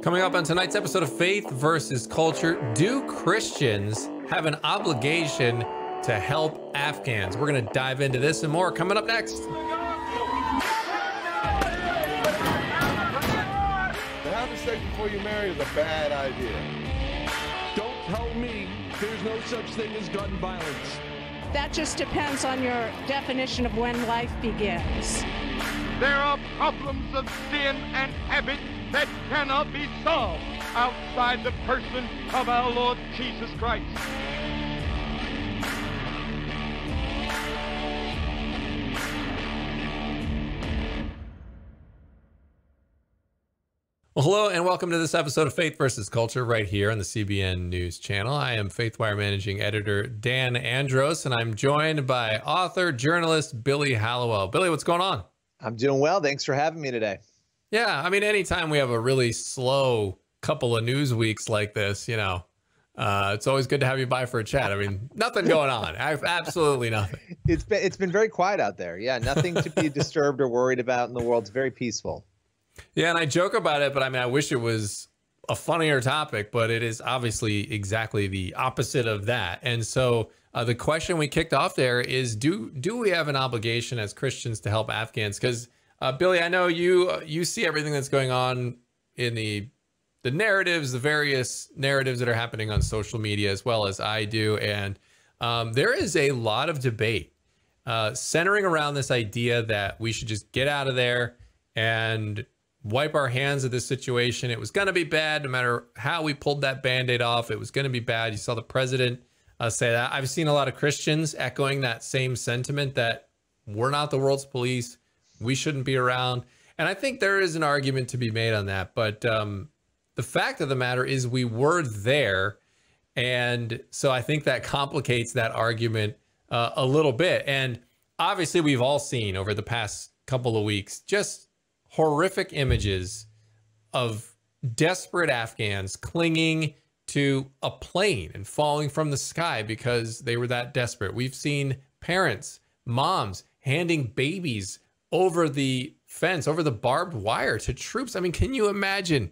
Coming up on tonight's episode of Faith versus Culture, do Christians have an obligation to help Afghans? We're going to dive into this and more coming up next. To have sex before you marry is a bad idea. Don't tell me there's no such thing as gun violence. That just depends on your definition of when life begins. There are problems of sin and habit that cannot be solved outside the person of our Lord Jesus Christ. Well, hello and welcome to this episode of Faith versus Culture right here on the CBN News Channel. I am FaithWire Managing Editor Dan Andros, and I'm joined by author, journalist Billy Hallowell. Billy, what's going on? I'm doing well. Thanks for having me today. Yeah, I mean, anytime we have a really slow couple of news weeks like this, it's always good to have you by for a chat. I mean, nothing going on. Absolutely nothing. It's been very quiet out there. Yeah, nothing to be disturbed or worried about in the world. It's very peaceful. Yeah, and I joke about it, but I mean, I wish it was a funnier topic, but it is obviously exactly the opposite of that. And so the question we kicked off there is, do we have an obligation as Christians to help Afghans? Because Billy, I know you see everything that's going on in the narratives, the various narratives that are happening on social media, as well as I do. And there is a lot of debate centering around this idea that we should just get out of there and wipe our hands of this situation. It was going to be bad no matter how we pulled that Band-Aid off. It was going to be bad. You saw the president say that. I've seen a lot of Christians echoing that same sentiment that we're not the world's police. We shouldn't be around. And I think there is an argument to be made on that. But the fact of the matter is we were there. And so I think that complicates that argument a little bit. And obviously we've all seen over the past couple of weeks just horrific images of desperate Afghans clinging to a plane and falling from the sky because they were that desperate. We've seen parents, moms handing babies over the fence, over the barbed wire to troops. I mean, can you imagine,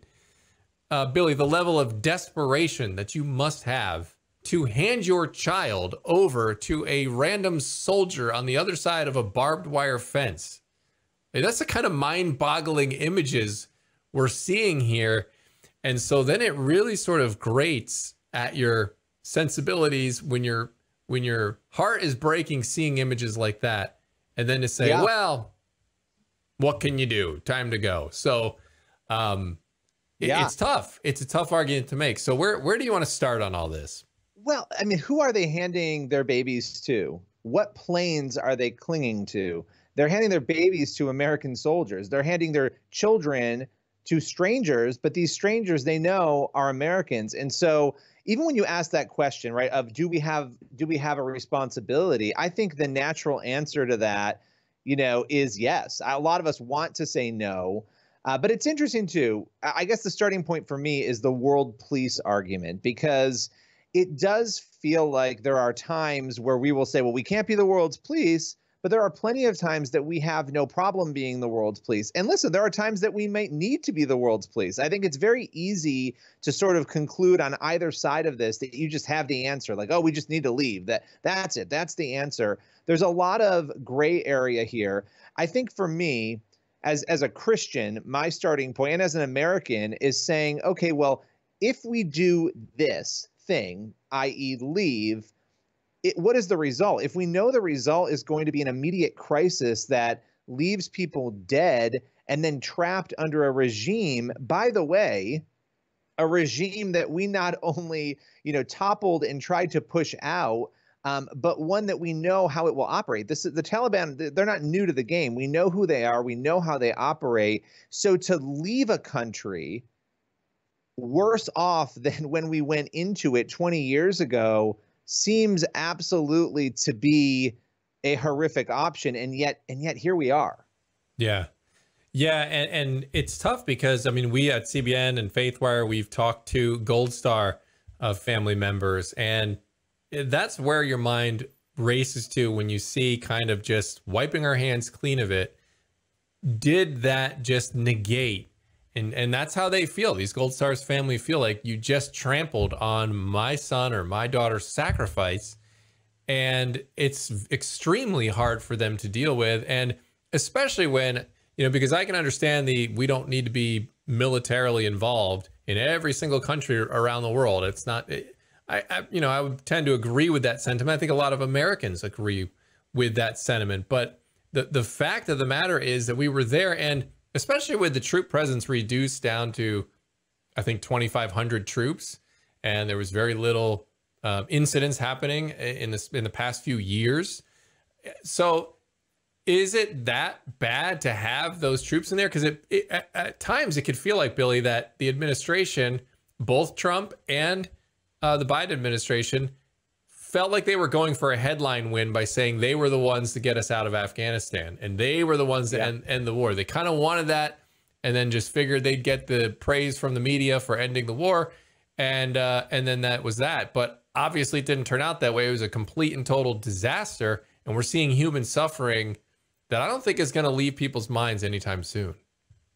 Billy, the level of desperation that you must have to hand your child over to a random soldier on the other side of a barbed wire fence? That's the kind of mind-boggling images we're seeing here. And so then it really sort of grates at your sensibilities when your heart is breaking seeing images like that. And then to say, Yeah. well, what can you do? Time to go. So it's tough. It's a tough argument to make. So where do you want to start on all this? Well, I mean, who are they handing their babies to? What planes are they clinging to? They're handing their babies to American soldiers. They're handing their children to strangers, but these strangers they know are Americans. And so even when you ask that question, right, of do we have a responsibility? I think the natural answer to that, is yes. A lot of us want to say no, but it's interesting too. I guess the starting point for me is the world police argument, because it does feel like there are times where we will say, well, we can't be the world's police, but there are plenty of times that we have no problem being the world's police. And listen, there are times that we might need to be the world's police. I think it's very easy to sort of conclude on either side of this that you just have the answer, like, oh, we just need to leave. That's it. That's the answer. There's a lot of gray area here. I think for me, as a Christian, my starting point, and as an American, is saying, okay, well, if we do this thing, i.e. leave, what is the result? If we know the result is going to be an immediate crisis that leaves people dead and then trapped under a regime, by the way, a regime that we not only, toppled and tried to push out, but one that we know how it will operate. The Taliban, they're not new to the game. We know who they are. We know how they operate. So to leave a country worse off than when we went into it 20 years ago seems absolutely to be a horrific option. And yet here we are. Yeah. Yeah. And it's tough because, I mean, we at CBN and FaithWire, we've talked to Gold Star family members, and that's where your mind races to when you see kind of just wiping our hands clean of it. Did that just negate And that's how they feel. These Gold Stars family feel like you just trampled on my son or my daughter's sacrifice. And it's extremely hard for them to deal with. And especially when, because I can understand we don't need to be militarily involved in every single country around the world. It's not, I would tend to agree with that sentiment. I think a lot of Americans agree with that sentiment. But the fact of the matter is that we were there, and especially with the troop presence reduced down to, I think, 2,500 troops, and there was very little incidents happening in the past few years. So is it that bad to have those troops in there? Because at times it could feel like, Billy, that the administration, both Trump and the Biden administration, felt like they were going for a headline win by saying they were the ones to get us out of Afghanistan and they were the ones to end the war. They kind of wanted that, and then just figured they'd get the praise from the media for ending the war, and then that was that. But obviously it didn't turn out that way. It was a complete and total disaster, and we're seeing human suffering that I don't think is going to leave people's minds anytime soon.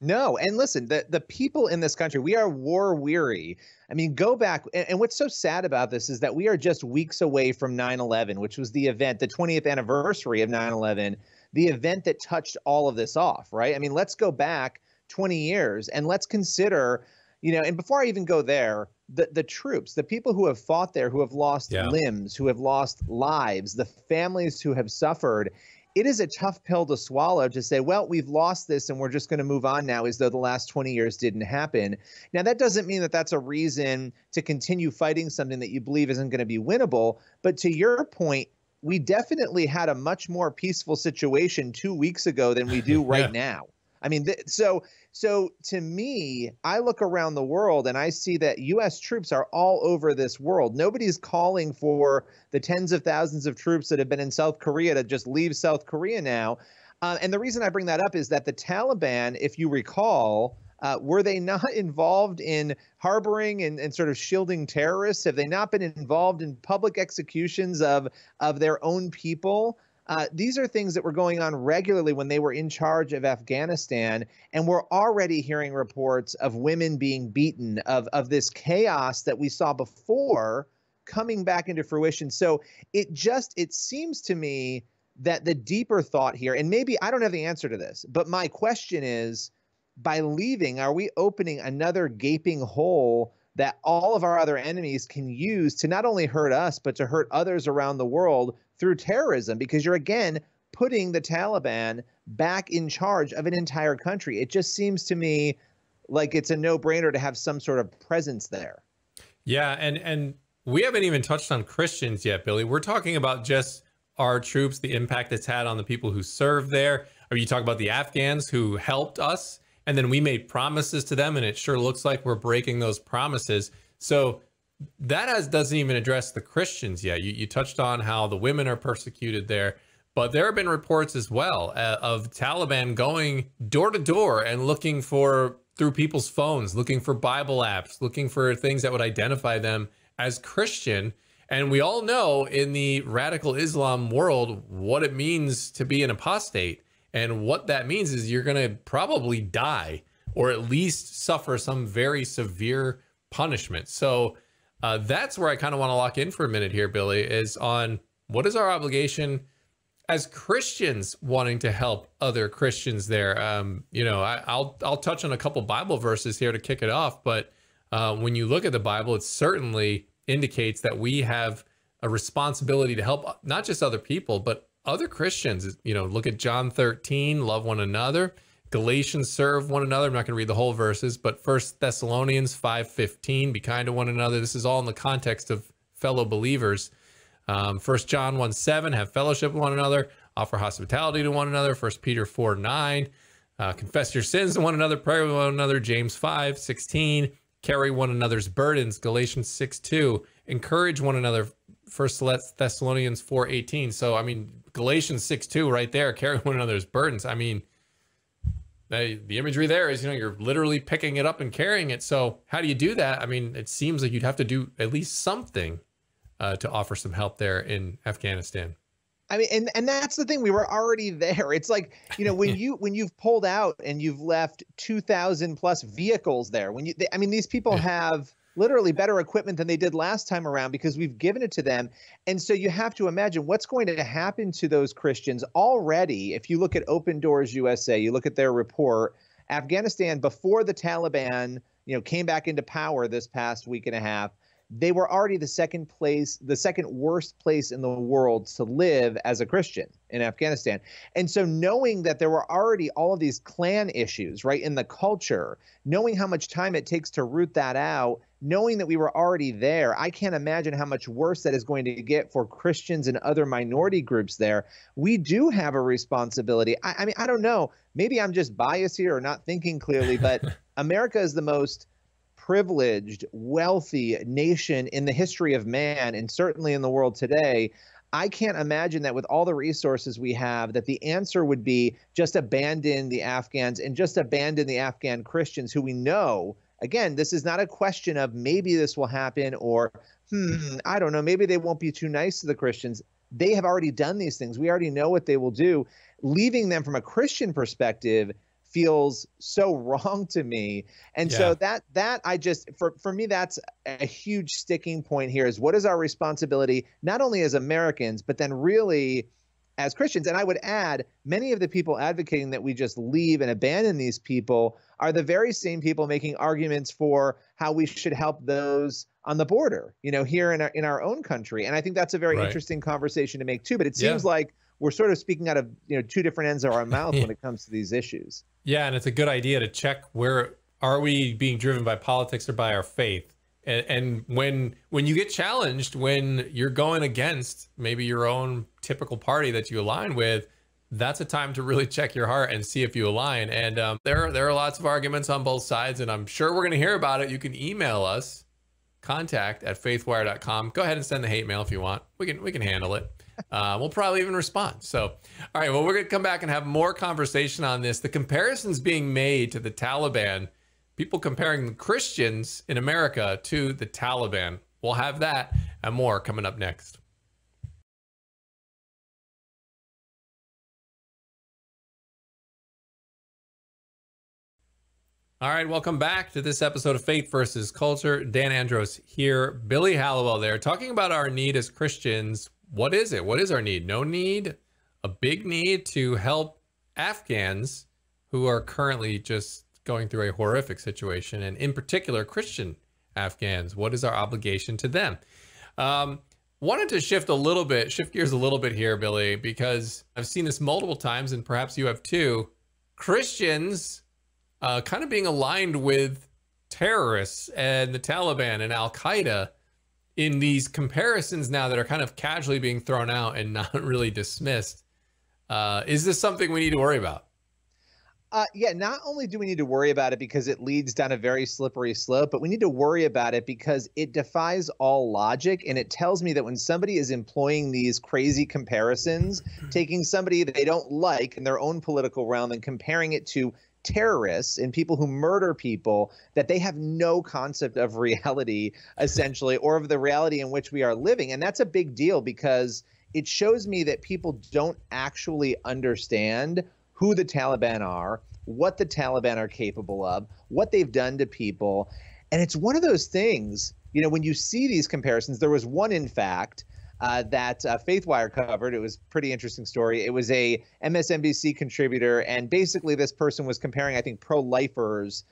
No, and listen, the people in this country, we are war weary. I mean, go back, and what's so sad about this is that we are just weeks away from 9/11, which was the event, the 20th anniversary of 9/11, the event that touched all of this off, right? I mean, let's go back 20 years and let's consider, and before I even go there, the troops, the people who have fought there, who have lost limbs, who have lost lives, the families who have suffered. It is a tough pill to swallow to say, well, we've lost this and we're just going to move on now as though the last 20 years didn't happen. Now, that doesn't mean that that's a reason to continue fighting something that you believe isn't going to be winnable. But to your point, we definitely had a much more peaceful situation 2 weeks ago than we do right now. I mean, so to me, I look around the world and I see that U.S. troops are all over this world. Nobody's calling for the tens of thousands of troops that have been in South Korea to just leave South Korea now. And the reason I bring that up is that the Taliban, if you recall, were they not involved in harboring and sort of shielding terrorists? Have they not been involved in public executions of their own people? These are things that were going on regularly when they were in charge of Afghanistan, and we're already hearing reports of women being beaten, of this chaos that we saw before coming back into fruition. So it seems to me that the deeper thought here, and maybe I don't have the answer to this, but my question is, by leaving, are we opening another gaping hole that all of our other enemies can use to not only hurt us, but to hurt others around the world through terrorism? Because you're, again, putting the Taliban back in charge of an entire country. It just seems to me like it's a no-brainer to have some sort of presence there. Yeah, and we haven't even touched on Christians yet, Billy. We're talking about just our troops, the impact it's had on the people who serve there. Or you talk about the Afghans who helped us, and then we made promises to them, and it sure looks like we're breaking those promises. So that doesn't even address the Christians yet. You touched on how the women are persecuted there, but there have been reports as well of Taliban going door to door and looking through people's phones, looking for Bible apps, looking for things that would identify them as Christian. And we all know in the radical Islam world what it means to be an apostate. And what that means is you're going to probably die or at least suffer some very severe punishment. So that's where I kind of want to lock in for a minute here, Billy, is on what is our obligation as Christians wanting to help other Christians there. I'll touch on a couple Bible verses here to kick it off. But when you look at the Bible, it certainly indicates that we have a responsibility to help not just other people, but other Christians. Look at John 13, love one another. Galatians, serve one another. I'm not going to read the whole verses, but 1 Thessalonians 5:15, be kind to one another. This is all in the context of fellow believers. 1 John 1:7, have fellowship with one another, offer hospitality to one another. 1 Peter 4:9, confess your sins to one another, pray with one another. James 5:16, carry one another's burdens. Galatians 6:2, encourage one another. 1 Thessalonians 4:18. So, I mean, Galatians 6:2 right there, carry one another's burdens. I mean, the imagery there is, you're literally picking it up and carrying it. So how do you do that? I mean, it seems like you'd have to do at least something to offer some help there in Afghanistan. I mean, and that's the thing. We were already there. It's like, when you've pulled out and you've left 2,000 plus vehicles there. I mean, these people have literally better equipment than they did last time around because we've given it to them. And so you have to imagine what's going to happen to those Christians already. If you look at Open Doors USA, you look at their report, Afghanistan before the Taliban, came back into power this past week and a half, they were already the second worst place in the world to live as a Christian in Afghanistan. And so knowing that there were already all of these clan issues, right, in the culture, knowing how much time it takes to root that out, knowing that we were already there, I can't imagine how much worse that is going to get for Christians and other minority groups there. We do have a responsibility. I mean, I don't know. Maybe I'm just biased here or not thinking clearly, but America is the most privileged, wealthy nation in the history of man, and certainly in the world today. I can't imagine that with all the resources we have, that the answer would be just abandon the Afghans and just abandon the Afghan Christians who we know, again, this is not a question of maybe this will happen or, I don't know, maybe they won't be too nice to the Christians. They have already done these things. We already know what they will do. Leaving them from a Christian perspective feels so wrong to me. And so that I just, for me, that's a huge sticking point here is what is our responsibility, not only as Americans, but then really as Christians. And I would add, many of the people advocating that we just leave and abandon these people are the very same people making arguments for how we should help those on the border, here in our own country. And I think that's a very interesting conversation to make too. But it seems like we're sort of speaking out of two different ends of our mouth when it comes to these issues. Yeah, and it's a good idea to check where are we being driven by politics or by our faith. And when you get challenged, when you're going against maybe your own typical party that you align with, that's a time to really check your heart and see if you align. And there are lots of arguments on both sides, and I'm sure we're going to hear about it. You can email us, contact@faithwire.com. Go ahead and send the hate mail if you want. We can handle it. We'll probably even respond. So, all right, well, we're going to come back and have more conversation on this. The comparisons being made to the Taliban, people comparing Christians in America to the Taliban. We'll have that and more coming up next. All right, welcome back to this episode of Faith versus Culture. Dan Andros here, Billy Hallowell there, talking about our need as Christians. What is it? What is our need? No need, a big need to help Afghans who are currently just going through a horrific situation, and in particular, Christian Afghans. What is our obligation to them? Wanted to shift gears a little bit here, Billy, because I've seen this multiple times, and perhaps you have too. Christians kind of being aligned with terrorists and the Taliban and Al-Qaeda in these comparisons now that are kind of casually being thrown out and not really dismissed. Is this something we need to worry about? Yeah, not only do we need to worry about it because it leads down a very slippery slope, but we need to worry about it because it defies all logic. And it tells me that when somebody is employing these crazy comparisons, taking somebody that they don't like in their own political realm and comparing it to terrorists and people who murder people, that they have no concept of reality, essentially, or of the reality in which we are living. And that's a big deal because it shows me that people don't actually understand who the Taliban are, what the Taliban are capable of, what they've done to people. And it's one of those things, when you see these comparisons, there was one, in fact, that FaithWire covered. It was a pretty interesting story. It was a MSNBC contributor, and basically this person was comparing, I think, pro-lifers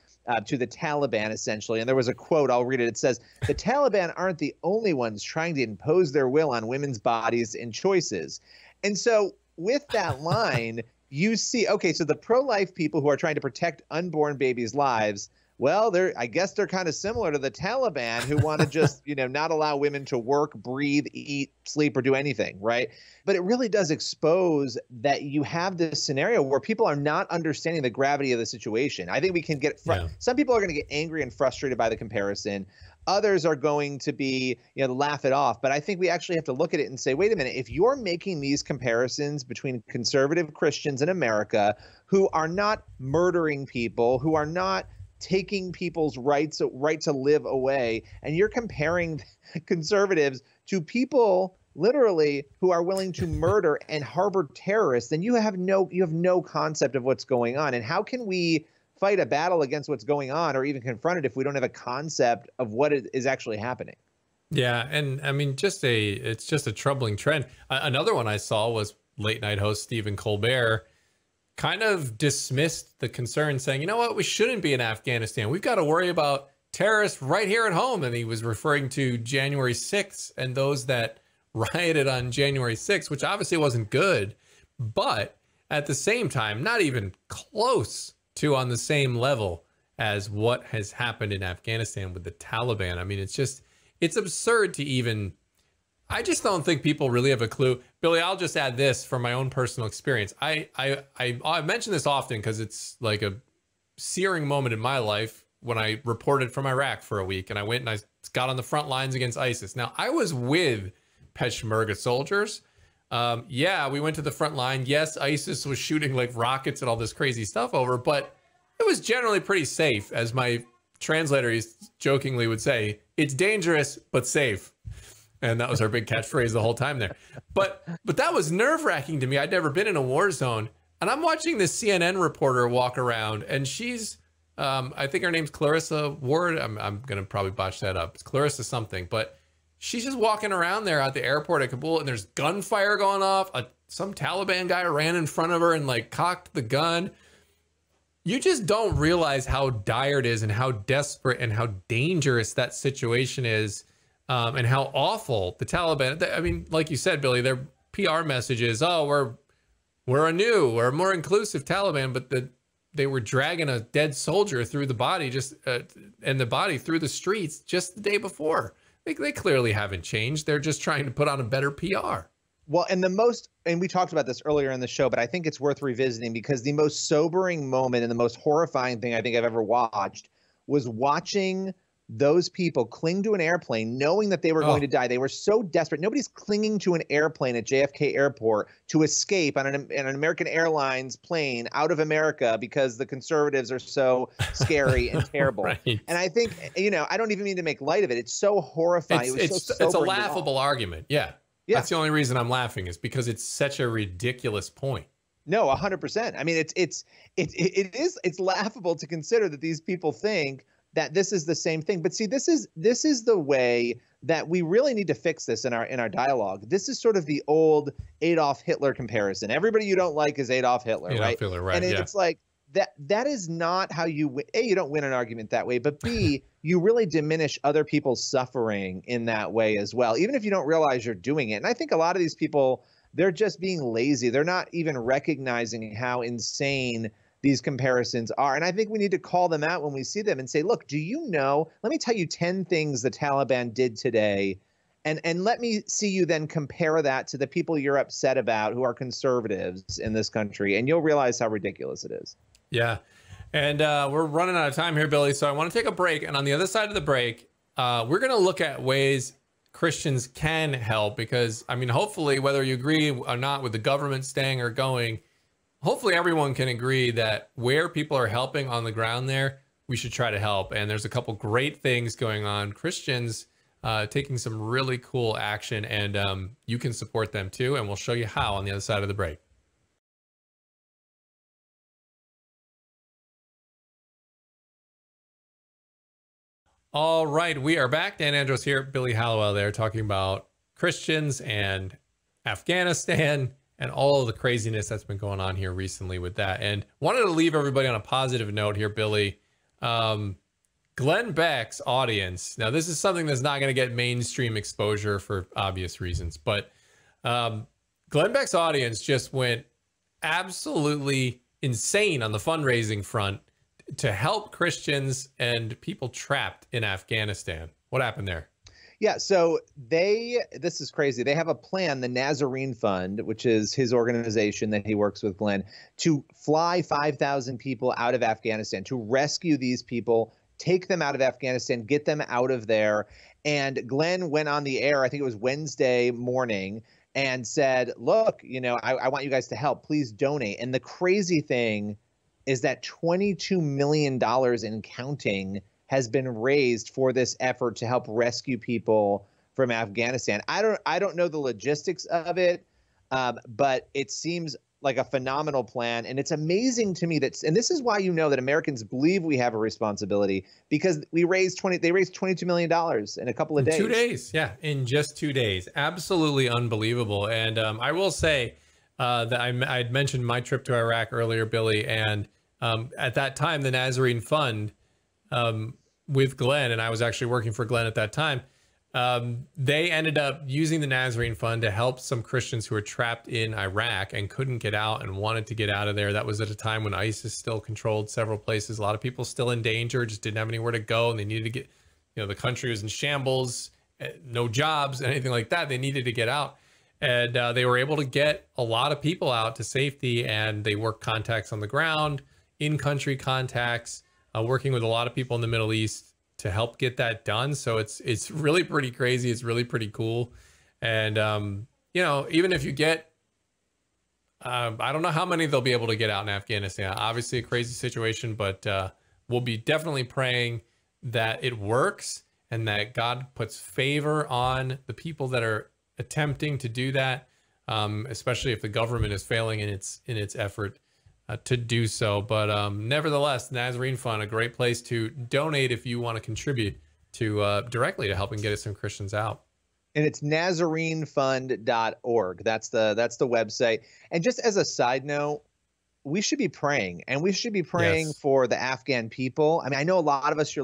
to the Taliban, essentially. And there was a quote, I'll read it. It says, "The Taliban aren't the only ones trying to impose their will on women's bodies and choices." And so with that line, you see, okay, so the pro-life people who are trying to protect unborn babies' lives, well, I guess they're kind of similar to the Taliban who want to just, not allow women to work, breathe, eat, sleep, or do anything, right? But it really does expose that you have this scenario where people are not understanding the gravity of the situation. I think we can get some people are going to get angry and frustrated by the comparison. Others are going to be, laugh it off. But I think we actually have to look at it and say, wait a minute, if you're making these comparisons between conservative Christians in America who are not murdering people, who are not taking people's right to live away, and you're comparing conservatives to people literally, who are willing to murder and harbor terrorists, then you have no concept of what's going on. And how can we fight a battle against what's going on or even confront it if we don't have a concept of what is actually happening? Yeah, and I mean, it's just a troubling trend. Another one I saw was late night host Stephen Colbert kind of dismissed the concern, saying, you know what, we shouldn't be in Afghanistan. We've got to worry about terrorists right here at home. And he was referring to January 6th and those that rioted on January 6th, which obviously wasn't good, but at the same time, not even close to on the same level as what has happened in Afghanistan with the Taliban. I mean, it's absurd to even, I just don't think people really have a clue. Billy, I'll just add this from my own personal experience. I mention this often because it's like a searing moment in my life when I reported from Iraq for a week and I went and I got on the front lines against ISIS. Now, I was with Peshmerga soldiers. Yeah, we went to the front line. Yes, ISIS was shooting like rockets and all this crazy stuff over, but it was generally pretty safe. As my translator jokingly would say, it's dangerous, but safe. And that was our big catchphrase the whole time there. But that was nerve-wracking to me. I'd never been in a war zone. And I'm watching this CNN reporter walk around, and she's, I think her name's Clarissa Ward. I'm going to probably botch that up. It's Clarissa something. But she's just walking around there at the airport at Kabul, and there's gunfire going off. Some Taliban guy ran in front of her and like cocked the gun. You just don't realize how dire it is and how desperate and how dangerous that situation is, and how awful the Taliban. I mean, like you said, Billy, their PR message is, oh, we're a more inclusive Taliban, but they were dragging a dead soldier through the body and the body through the streets just the day before. They clearly haven't changed. They're just trying to put on a better PR. Well, and we talked about this earlier in the show, but I think it's worth revisiting because the most sobering moment and the most horrifying thing I think I've ever watched was watching those people cling to an airplane knowing that they were going to die. They were so desperate. Nobody's clinging to an airplane at JFK Airport to escape on an American Airlines plane out of America because the conservatives are so scary and terrible. Right. And I think, I don't even mean to make light of it. It's so horrifying. It's a laughable argument. Yeah. Yeah. That's the only reason I'm laughing is because it's such a ridiculous point. No, 100%. I mean, it's laughable to consider that these people think that this is the same thing. But see, this is the way that we really need to fix this in our dialogue. This is sort of the old Adolf Hitler comparison. Everybody you don't like is Adolf Hitler, right? Hitler, right? And it's like that is not how you win. A, you don't win an argument that way, but B, you really diminish other people's suffering in that way as well, even if you don't realize you're doing it. And I think a lot of these people, they're just being lazy. They're not even recognizing how insane these comparisons are. And I think we need to call them out when we see them and say, look, do you know, let me tell you 10 things the Taliban did today. And let me see you then compare that to the people you're upset about who are conservatives in this country. And you'll realize how ridiculous it is. Yeah. And we're running out of time here, Billy. So I want to take a break. And on the other side of the break, we're going to look at ways Christians can help, because, I mean, hopefully, whether you agree or not with the government staying or going, hopefully everyone can agree that where people are helping on the ground there, we should try to help. And there's a couple great things going on. Christians taking some really cool action, and you can support them too. And we'll show you how on the other side of the break. All right, we are back. Dan Andros here, Billy Hallowell there, talking about Christians and Afghanistan and all of the craziness that's been going on here recently with that. And wanted to leave everybody on a positive note here, Billy. Glenn Beck's audience. Now, this is something that's not going to get mainstream exposure for obvious reasons, but Glenn Beck's audience just went absolutely insane on the fundraising front to help Christians and people trapped in Afghanistan. What happened there? Yeah, so this is crazy. They have a plan, the Nazarene Fund, which is his organization that he works with, Glenn, to fly 5,000 people out of Afghanistan, to rescue these people, take them out of Afghanistan, get them out of there. And Glenn went on the air, I think it was Wednesday morning, and said, look, I want you guys to help. Please donate. And the crazy thing is that $22 million in counting has been raised for this effort to help rescue people from Afghanistan. I don't know the logistics of it, but it seems like a phenomenal plan. And it's amazing to me and this is why you know that Americans believe we have a responsibility, because they raised $22 million in a couple of days. 2 days. Yeah. In just 2 days. Absolutely unbelievable. And I will say that I'd mentioned my trip to Iraq earlier, Billy. And at that time, the Nazarene Fund with Glenn, and I was actually working for Glenn at that time, they ended up using the Nazarene Fund to help some Christians who were trapped in Iraq and couldn't get out and wanted to get out of there. That was at a time when ISIS still controlled several places. A lot of people still in danger, just didn't have anywhere to go, and they needed to get, the country was in shambles, no jobs, anything like that. They needed to get out. And they were able to get a lot of people out to safety, and they worked contacts on the ground, in-country contacts, working with a lot of people in the Middle East to help get that done. So it's really pretty crazy. It's really pretty cool. And, even if you get, I don't know how many they'll be able to get out in Afghanistan. Obviously a crazy situation, but we'll be definitely praying that it works and that God puts favor on the people that are attempting to do that, especially if the government is failing in its effort to do so. But nevertheless, Nazarene Fund, a great place to donate if you want to contribute to directly to helping get some Christians out. And it's nazarenefund.org. That's the website. And just as a side note, we should be praying, and we should be praying for the Afghan people. I mean, I know a lot of us,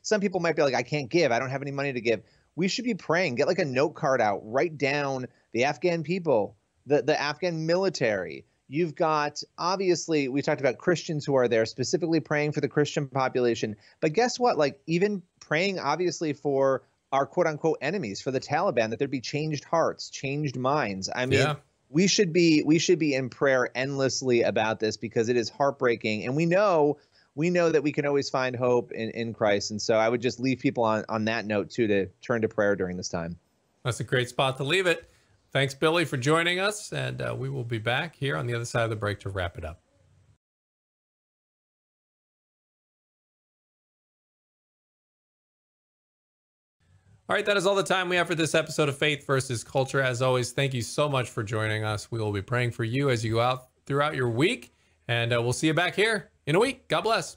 some people might be like, I can't give, I don't have any money to give. We should be praying. Get like a note card out, write down the Afghan people, the Afghan military. You've got, obviously, we talked about Christians who are there, specifically praying for the Christian population. But guess what? Like, even praying, obviously, for our quote unquote enemies, for the Taliban, that there'd be changed hearts, changed minds. I mean, we should be in prayer endlessly about this, because it is heartbreaking. And we know that we can always find hope in Christ. And so I would just leave people on that note, too, to turn to prayer during this time. That's a great spot to leave it. Thanks, Billy, for joining us, and we will be back here on the other side of the break to wrap it up. All right, that is all the time we have for this episode of Faith versus Culture. As always, thank you so much for joining us. We will be praying for you as you go out throughout your week, and we'll see you back here in a week. God bless.